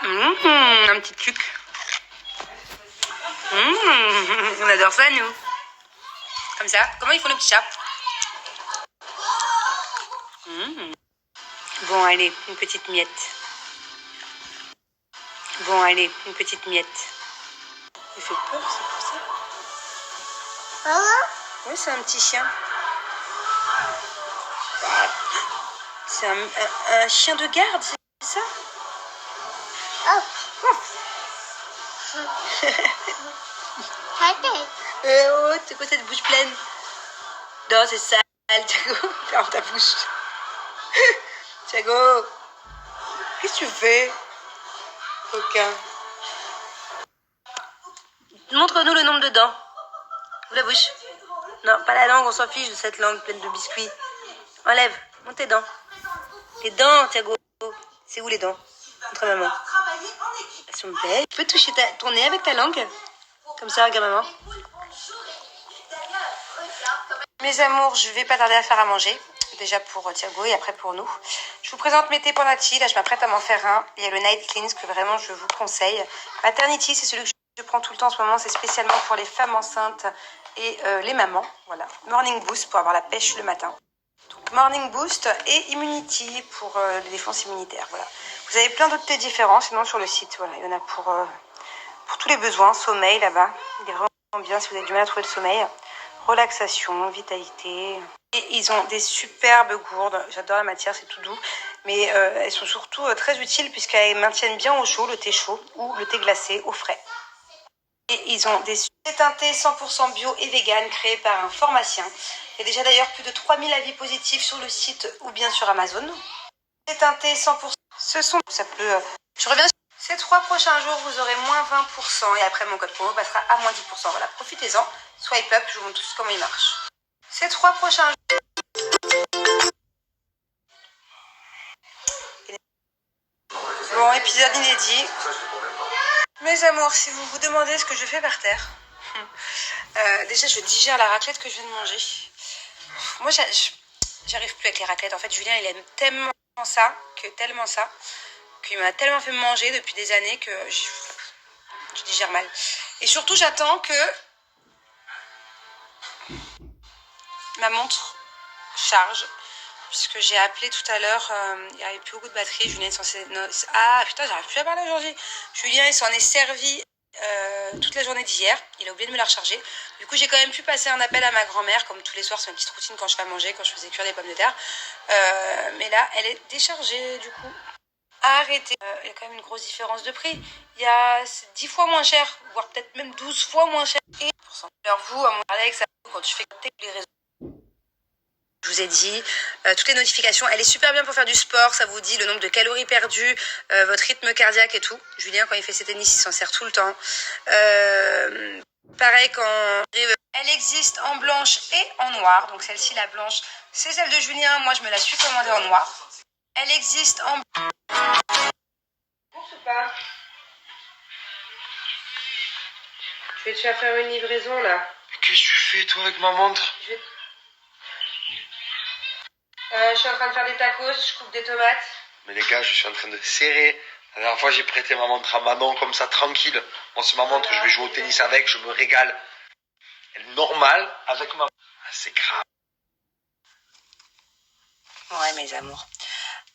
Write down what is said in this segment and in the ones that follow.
Un petit truc. On adore ça, nous. Comme ça. Comment ils font les petits chats? Bon, allez, une petite miette. Bon, allez, une petite miette. Il fait peur, c'est pour ça. Oui, c'est un petit chien. C'est un chien de garde, c'est ça? Oh, c'est quoi cette bouche pleine? Non, c'est sale, Thiago. Ferme ta bouche. Thiago, qu'est-ce que tu fais? Aucun. Montre-nous le nombre de dents. Ouvre la bouche. Non, pas la langue, on s'en fiche de cette langue pleine de biscuits. Enlève, monte tes dents. Les dents, Thiago. C'est où les dents? Montre maman. Elles sont belles. Tu peux toucher ton nez avec ta langue? Comme ça, regarde maman. Mes amours, je vais pas tarder à faire à manger. Déjà pour Thiago et après pour nous. Je vous présente mes thés Pondati. Là, je m'apprête à m'en faire un. Il y a le Night Cleanse que vraiment je vous conseille. Maternity, c'est celui que je prends tout le temps en ce moment. C'est spécialement pour les femmes enceintes et les mamans. Voilà. Morning Boost pour avoir la pêche le matin. Donc, Morning Boost et Immunity pour les défenses immunitaires. Voilà. Vous avez plein d'autres thés différents. Sinon, sur le site, voilà, il y en a pour tous les besoins. Sommeil là-bas. Il est vraiment bien si vous avez du mal à trouver le sommeil. Relaxation, vitalité. Et ils ont des superbes gourdes. J'adore la matière, c'est tout doux. Mais elles sont surtout très utiles puisqu'elles maintiennent bien au chaud le thé chaud ou le thé glacé au frais. Et ils ont c'est un thé 100% bio et vegan créé par un pharmacien. Il y a déjà d'ailleurs plus de 3000 avis positifs sur le site ou bien sur Amazon. C'est un thé 100%. Ça peut... Je reviens. Ces 3 prochains jours, vous aurez moins 20% et après mon code promo passera à moins 10%. Voilà, profitez-en. Swipe up, je vous montre tous comment il marche. Ces 3 prochains jours. Bon, épisode inédit. Mes amours, si vous vous demandez ce que je fais par terre, déjà je digère la raclette que je viens de manger. Moi, j'arrive plus avec les raclettes. En fait, Julien, il aime tellement ça, qu'il m'a tellement fait manger depuis des années que je digère mal. Et surtout, j'attends que ma montre charge. Puisque j'ai appelé tout à l'heure, il n'y avait plus beaucoup de batterie. Julien est censé... Ah putain, j'arrive plus à parler aujourd'hui. Julien, il s'en est servi toute la journée d'hier. Il a oublié de me la recharger. Du coup, j'ai quand même pu passer un appel à ma grand-mère. Comme tous les soirs, c'est une petite routine quand je fais à manger, quand je faisais cuire des pommes de terre. Mais là, elle est déchargée du coup. Arrêtez. Il y a quand même une grosse différence de prix. Il y a 10 fois moins cher, voire peut-être même 12 fois moins cher. Et alors vous, à mon Alex, quand tu fais les réseaux, je vous ai dit, toutes les notifications, elle est super bien pour faire du sport, ça vous dit le nombre de calories perdues, votre rythme cardiaque et tout. Julien, quand il fait ses tennis, il s'en sert tout le temps. Pareil, quand elle existe en blanche et en noir, donc celle-ci, la blanche, c'est celle de Julien, moi je me la suis commandée en noir. Elle existe en... Course ou pas? Je vais te faire une livraison là. Qu'est-ce que tu fais toi avec ma montre? Je suis en train de faire des tacos, je coupe des tomates. Mais les gars, je suis en train de serrer. La dernière fois, j'ai prêté ma montre à Manon comme ça, tranquille. Bon, c'est ma montre, je vais jouer au tennis avec, je me régale. Elle est normale avec ma... C'est grave. Ouais, mes amours.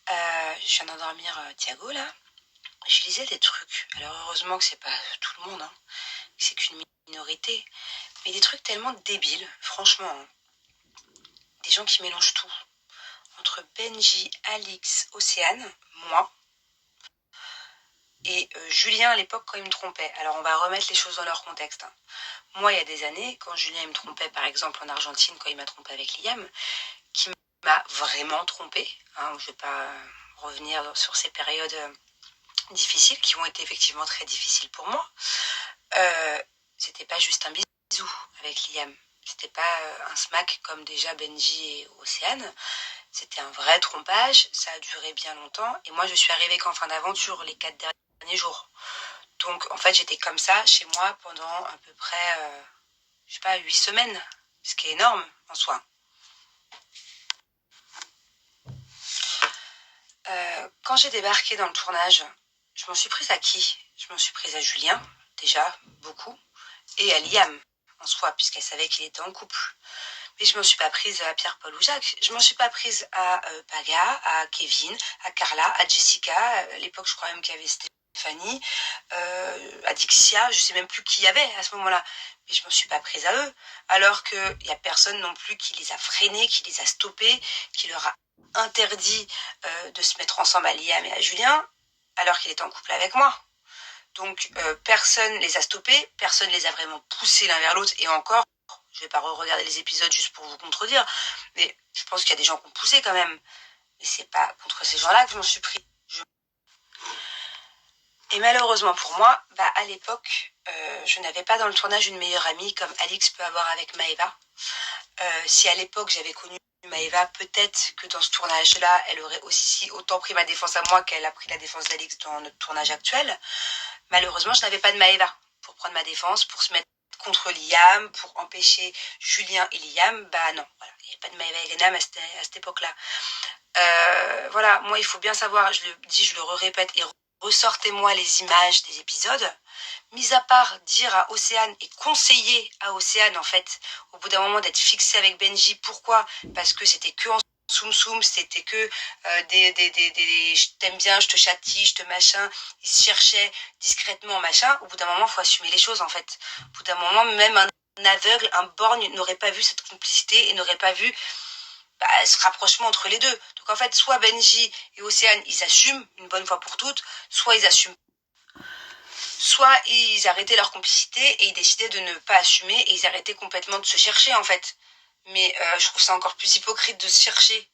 Je viens d'endormir Thiago, là. Je lisais des trucs. Alors, heureusement que c'est pas tout le monde, hein. C'est qu'une minorité. Mais des trucs tellement débiles, franchement. Hein. Des gens qui mélangent tout. Entre Benji, Alix, Océane, moi, et Julien à l'époque quand il me trompait. Alors, on va remettre les choses dans leur contexte. Hein. Moi, il y a des années, quand Julien il me trompait, par exemple en Argentine, quand il m'a trompé avec Liam, qui m'a vraiment trompé, hein, je ne vais pas revenir sur ces périodes difficiles, qui ont été effectivement très difficiles pour moi, c'était pas juste un bisou avec Liam. C'était pas un smack comme déjà Benji et Océane. C'était un vrai trompage, ça a duré bien longtemps. Et moi, je suis arrivée qu'en fin d'aventure les 4 derniers jours. Donc, en fait, j'étais comme ça chez moi pendant à peu près, 8 semaines. Ce qui est énorme en soi. Quand j'ai débarqué dans le tournage, je m'en suis prise à qui? Je m'en suis prise à Julien, déjà, beaucoup, et à Liam, en soi, puisqu'elle savait qu'il était en couple. Mais je m'en suis pas prise à Pierre-Paul ou Jacques. Je m'en suis pas prise à Paga, à Kevin, à Carla, à Jessica. À l'époque, je crois même qu'il y avait Stéphanie, à Dixia. Je sais même plus qui y avait à ce moment-là. Mais je m'en suis pas prise à eux. Alors qu'il y a personne non plus qui les a freinés, qui les a stoppés, qui leur a interdit de se mettre ensemble à Liam et à Julien, alors qu'il était en couple avec moi. Donc personne les a stoppés, personne les a vraiment poussés l'un vers l'autre. Et encore, je vais pas regarder les épisodes juste pour vous contredire, mais je pense qu'il y a des gens qui ont poussé quand même. Mais c'est pas contre ces gens-là que je m'en suis pris. Et malheureusement pour moi, à l'époque, je n'avais pas dans le tournage une meilleure amie comme Alix peut avoir avec Maëva. Si à l'époque j'avais connu Maëva, peut-être que dans ce tournage-là, elle aurait aussi autant pris ma défense à moi qu'elle a pris la défense d'Alix dans notre tournage actuel. Malheureusement, je n'avais pas de Maëva pour prendre ma défense, pour se mettre contre Liam, pour empêcher Julien et Liam. Non, voilà, il n'y avait pas de Maëva et Lenam à cette époque-là. Voilà, moi, il faut bien savoir, je le dis, je le répète, et ressortez-moi les images des épisodes. Mis à part dire à Océane et conseiller à Océane, en fait, au bout d'un moment d'être fixée avec Benji. Pourquoi? Parce que c'était que en soum, c'était que des je t'aime bien, je te châtie, je te machin. Ils se cherchaient discrètement, machin. Au bout d'un moment, il faut assumer les choses, en fait. Au bout d'un moment, même un aveugle, un borgne n'aurait pas vu cette complicité et n'aurait pas vu ce rapprochement entre les deux. Donc en fait, soit Benji et Océane, ils assument une bonne fois pour toutes, soit ils assument, soit ils arrêtaient leur complicité et ils décidaient de ne pas assumer et ils arrêtaient complètement de se chercher en fait. Mais je trouve ça encore plus hypocrite de se chercher.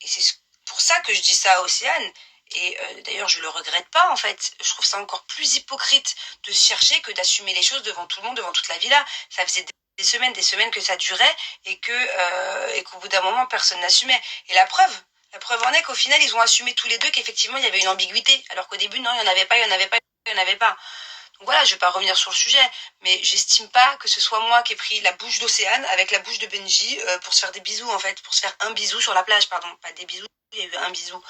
Et c'est pour ça que je dis ça à Océane. Et d'ailleurs, je le regrette pas en fait. Je trouve ça encore plus hypocrite de se chercher que d'assumer les choses devant tout le monde, devant toute la villa. Ça faisait des semaines que ça durait et qu'au bout d'un moment, personne n'assumait. Et la preuve en est qu'au final, ils ont assumé tous les deux qu'effectivement, il y avait une ambiguïté. Alors qu'au début, non, il n'y en avait pas, il n'y en avait pas, il n'y en avait pas. Donc voilà, je vais pas revenir sur le sujet, mais j'estime pas que ce soit moi qui ai pris la bouche d'Océane avec la bouche de Benji pour se faire des bisous en fait, pour se faire un bisou sur la plage, pardon, pas des bisous, il y a eu un bisou.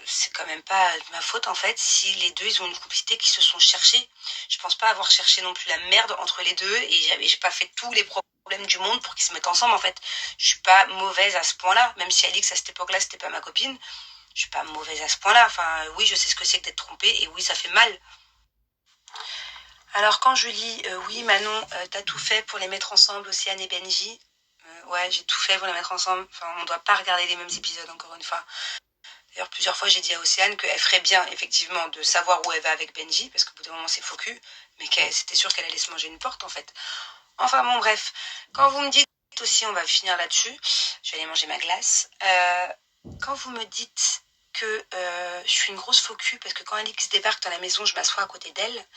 C'est quand même pas de ma faute en fait si les deux ils ont une complicité qui se sont cherchés. Je pense pas avoir cherché non plus la merde entre les deux et j'ai pas fait tous les problèmes du monde pour qu'ils se mettent ensemble en fait. Je suis pas mauvaise à ce point-là, même si Alix à cette époque-là c'était pas ma copine. Je suis pas mauvaise à ce point-là. Enfin oui, je sais ce que c'est que d'être trompée et oui, ça fait mal. Alors quand je lis oui Manon, t'as tout fait pour les mettre ensemble, Océane et Benji. Ouais, j'ai tout fait pour les mettre ensemble. Enfin, on doit pas regarder les mêmes épisodes encore une fois. D'ailleurs, plusieurs fois, j'ai dit à Océane qu'elle ferait bien, effectivement, de savoir où elle va avec Benji, parce qu'au bout d'un moment, c'est faux cul, mais qu'elle c'était sûr qu'elle allait se manger une porte, en fait. Enfin, bon, bref. Quand vous me dites aussi, on va finir là-dessus, je vais aller manger ma glace. Quand vous me dites que je suis une grosse faux cul, parce que quand Alix débarque dans la maison, je m'assois à côté d'elle.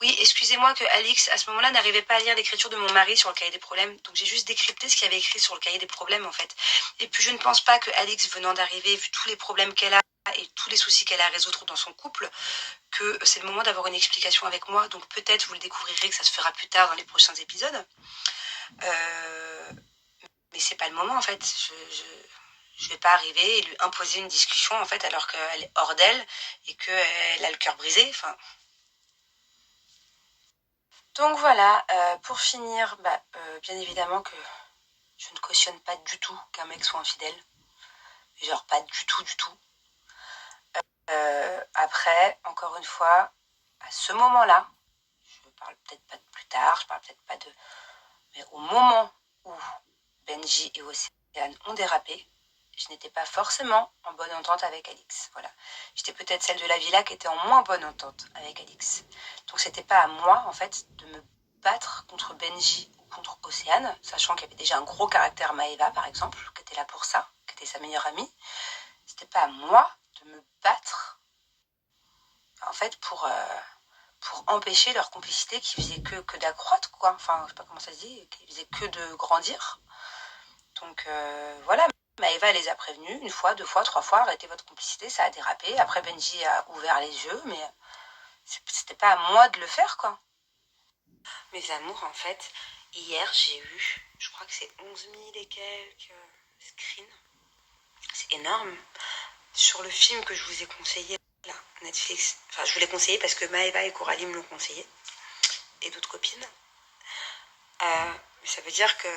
Oui, excusez-moi que Alix, à ce moment-là, n'arrivait pas à lire l'écriture de mon mari sur le cahier des problèmes. Donc j'ai juste décrypté ce qu'il y avait écrit sur le cahier des problèmes, en fait. Et puis je ne pense pas que Alix, venant d'arriver, vu tous les problèmes qu'elle a et tous les soucis qu'elle a à résoudre dans son couple, que c'est le moment d'avoir une explication avec moi. Donc peut-être vous le découvrirez que ça se fera plus tard dans les prochains épisodes. Mais c'est pas le moment, en fait. Je vais pas arriver et lui imposer une discussion, en fait, alors qu'elle est hors d'elle et qu'elle a le cœur brisé. Enfin... Donc voilà, pour finir, bien évidemment que je ne cautionne pas du tout qu'un mec soit infidèle. Genre pas du tout, du tout. Après, encore une fois, à ce moment-là, je parle peut-être pas de plus tard, je parle peut-être pas de... Mais au moment où Benji et Océane ont dérapé, je n'étais pas forcément en bonne entente avec Alix. Voilà. J'étais peut-être celle de la villa qui était en moins bonne entente avec Alix. Donc c'était pas à moi, en fait, de me battre contre Benji ou contre Océane, sachant qu'il y avait déjà un gros caractère Maëva, par exemple, qui était là pour ça, qui était sa meilleure amie. C'était pas à moi de me battre, en fait, pour empêcher leur complicité qui faisait que d'accroître, quoi. Enfin, je sais pas comment ça se dit, qui faisait que de grandir. Donc voilà, Maëva les a prévenus, une fois, deux fois, trois fois, arrêtez votre complicité, ça a dérapé. Après, Benji a ouvert les yeux, mais c'était pas à moi de le faire, quoi. Mes amours, en fait, hier, j'ai eu, je crois que c'est 11 000 et quelques screens. C'est énorme. Sur le film que je vous ai conseillé, là, Netflix. Enfin, je vous l'ai conseillé parce que Maëva et Coralie me l'ont conseillé. Et d'autres copines. Mais ça veut dire que